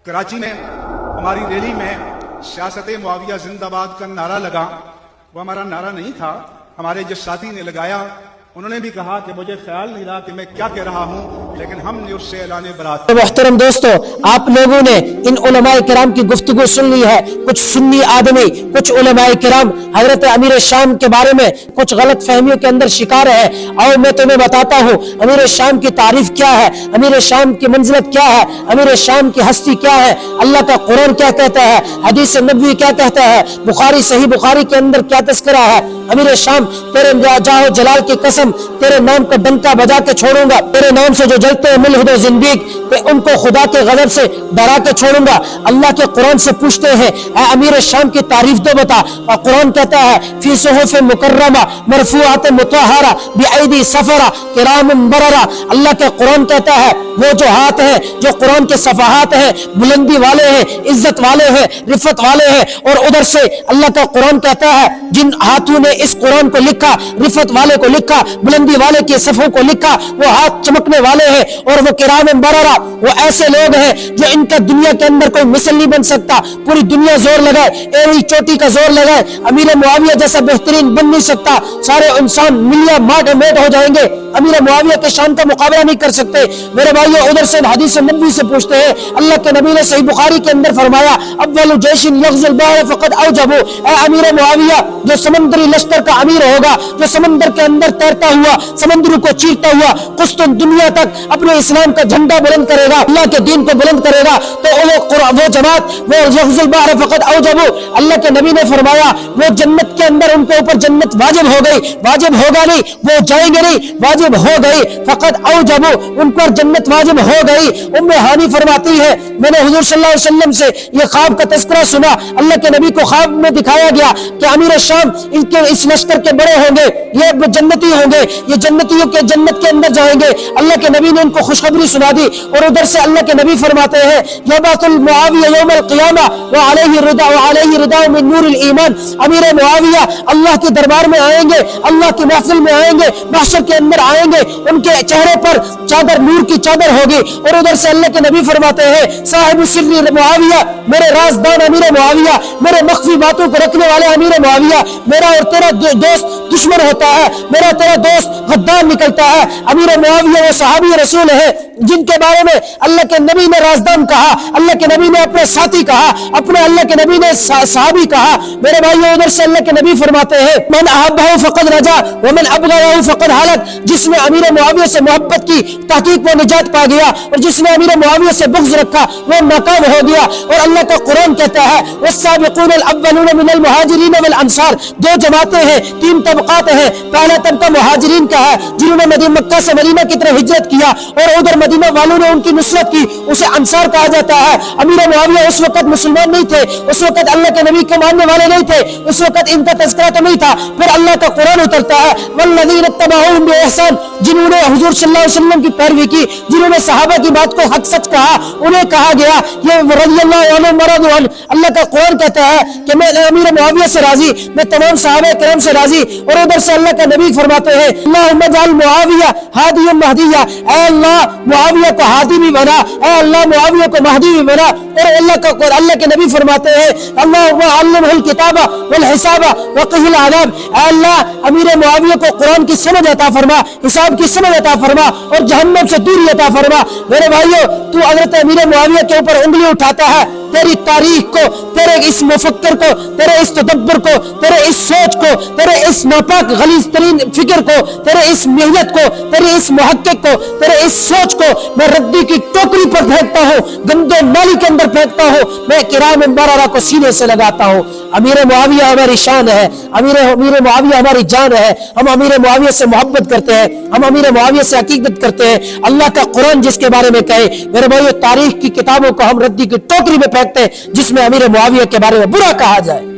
कराची में हमारी रैली में सियासत मुआविया जिंदाबाद का नारा लगा। वो हमारा नारा नहीं था, हमारे जिस साथी ने लगाया उन्होंने भी कहा कि मुझे ख्याल नहीं रहा कि मैं क्या कह रहा हूं, लेकिन हमने उससे ऐलान बरात। मोहतरम दोस्तों, आप लोगों ने इन उलमाए किराम की गुफ्तगू सुन ली है। कुछ सुन्नी आदमी, कुछ उलमाए किराम हजरत अमीर शाम के बारे में कुछ गलत फहमियों के अंदर शिकार है। और मैं तुम्हें बताता हूँ अमीर शाम की तारीफ क्या है, अमीर शाम की मंजिलत क्या है, अमीर शाम की हस्ती क्या है, अल्लाह का कुरान क्या कहता है, हदीस नबवी क्या कहता है, बुखारी सही बुखारी के अंदर क्या तस्करा है। अमीर शाम, तेरे जाहो जलाल की कसम, तेरे नाम का डंका बजा के छोड़ूंगा। तेरे नाम से जो जलते हैं मिलहुदो जिंदगी, मैं उनको खुदा के गजब से डरा के छोड़ूंगा। अल्लाह के कुरान से पूछते हैं, ऐ अमीर शाम की तारीफ तो बता। और कुरान कहता है फी सुहुफ मुकर्रमा मरफूआत मुतहहरा बिअयदी सफरा किराम बररा। अल्लाह के कुरान कहता है वो जो हाथ है, जो कुरान के सफाहात है, बुलंदी वाले हैं, इज्जत वाले हैं, रिफत वाले हैं। और उधर से अल्लाह का कुरान कहता है जिन हाथों ने इस कुरान को लिखा, रिफत वाले को लिखा, बुलंदी वाले के सफों को लिखा, वो हाथ चमकने वाले हैं। और वो किराम बररा, वो ऐसे लोग हैं जो इनका दुनिया के अंदर कोई मिसल नहीं बन सकता। पूरी दुनिया जोर लगाए, एड़ी चोटी का जोर लगाए, अमीर मुआविया जैसा बेहतरीन बन नहीं सकता। सारे इंसान मिलिया मेट हो जाएंगे, अमीर मुआविया के शान का मुकाबला नहीं कर सकते। मेरे भाइयों, उधर से हदीस नबवी से पूछते हैं, अल्लाह के नबी ने सही बुखारी के अंदर फरमाया अव्वलु जैशिन यग़ज़ुल बहर फ़क़द औजबू। ऐ अमीर मुआविया, जो समुद्री लश्कर का अमीर होगा, जो समंदर के अंदर तैरता हुआ, समंदरों को चीरता हुआ कुस्तुन दुनिया तक अपने इस्लाम का झंडा बुलंद करेगा, अल्लाह के दीन को बुलंद करेगा, तो वो जमात वो यग़ज़ुल बहर फ़क़द औजबू। अल्लाह के नबी ने फरमाया वो जन्नत के अंदर उनके ऊपर जन्नत वाजिब हो गई, वाजिब होगा नहीं, वो जाएंगे नहीं, वाजिब हो गई। फ़क़द औजबू, उन पर जन्नत वाजिब हो गई। उम्मे हानी फरमाती है मैंने हुज़ूर सल्लल्लाहु अलैहि वसल्लम से ये ख्वाब का तज़किरा सुना। अल्लाह के नबी को ख्वाब में दिखाया गया कि अमीर शाम इनके इस लश्कर के बड़े होंगे, ये जन्नती होंगे, ये जन्नतियों के जन्नत के अंदर जाएंगे। अल्लाह के नबी ने इनको खुशखबरी सुना दी। और उधर से अल्लाह के नबी फरमाते हैं यबातुल मुआविया यौमल क़ियामा व अलैहि रिदा मिन नूरिल ईमान। अमीर मुआविया अल्लाह के दरबार में आएंगे, अल्लाह की महफिल में आएंगे, महशर के अंदर आएंगे, उनके चेहरे पर चादर नूर की चादर होगी। और उधर से अल्लाह के नबी फरमाते हैं साहिब सिर्री मुआविया, मेरे राज़दान अमीर मुआविया, मेरे मख्फी बातों को रखने वाले अमीर मुआविया, मेरा और तेरा दोस्त दुश्मन होता है, मेरा तेरा दोस्त गद्दार निकलता है। अमीर मुआविया वो सहाबी रसूल है जिनके बारे में अल्लाह के नबी ने राज़दान कहा, अल्लाह के नबी ने अपने साथी कहा, अपने अल्लाह के नबी ने सहाबी कहा। मेरे भाइयों, उधर से अल्लाह के नबी फरमाते हैं मन अहब्बहु फ़क़द नजा व मन अबग़ज़हु फ़क़द हलक। जिसने अमीर मुआविया से मोहब्बत की तहक़ीक़ वो निजात पा गया, और जिसने अमीर मुआविया से बुग़्ज़ रखा वो नाकाम हो गया। और अल्लाह का कुरान कहता है वस्साबिक़ूनल अव्वलून मिनल मुहाजिरीन वल अंसार। दो जमातें हैं, तीन तबक़ात हैं। पहला तबक़ा मुहाजिरीन का है जिन्होंने मक्का से मदीना की तरफ हिजरत किया, और उधर मदीना वालों ने उनकी नुसरत की, उसे अंसार कहा जाता है। अमीर मुआविया उस वक्त मुसलमान नहीं थे, उस वक्त अल्लाह के नबी को मानने वाले नहीं थे, उस वक्त इनका तज़किरा तो नहीं था। फिर अल्लाह का कुरान उतरता है वल्लज़ीना इत्तबऊहुम बिइहसान, जिन्होंने हुज़ूर सल्लल्लाहु अलैहि वसल्लम की पैरवी की, जिन्होंने सहाबा की बात को हक सच कहा, उन्हें कहा गया ये रज़ियल्लाहु अन्हुम व रज़ू अन्हु। अल्लाह का कुरान कहता है कि मैं अमीर मुआविया से राजी, मैं तमाम सहाबा किराम से राजी। और उधर से अल्लाह का नबी फरमाते हैं अल्लाहुम्मा जअल मुआविया हादियन महदिया, ऐ अल्लाह मुआविया को हादी भी बना, ऐ अल्लाह मुआविया को महदी भी बना। और अल्लाह के नबी फरमाते हैं अल्लाहुम्मा अल्लिमहुल किताबा वल हिसाबा व क़िहिल अज़ाब, ऐ अल्लाह अमीर मुआविया को कुरान की समझ अता फरमा, हिसाब की समझ अता फरमा, और जहन्नम से दूरी अता फरमा। मेरे भाइयों, तू हज़रत अमीर मुआविया के ऊपर उंगली उठाता है, तेरी तारीख को, तेरे इस मुफक्कर को, तेरे इस तदब्बर को, तेरे इस सोच को, तेरे इस नापाक गलीज़ तरीन फिक्र को, तेरे इस मेहनत को, तेरे इस मुहक्किक को, तेरे इस सोच को मैं रद्दी की टोकरी पर फेंकता हूँ, गंदे नाली के अंदर फेंकता हूँ, मैं किराम बररा को सीने से लगाता हूँ। अमीर मुआविया हमारी शान है, अमीर मुआविया हमारी जान है। हम अमीर मुआविया से मोहब्बत करते हैं, हम अमीर मुआविया से अकीदत करते हैं। अल्लाह का कुरान जिसके बारे में कहे, मेरे भाइयों, तारीख की किताबों को हम रद्दी की टोकरी में फेंकते हैं जिसमें अमीर मुआविया के बारे में बुरा कहा जाए।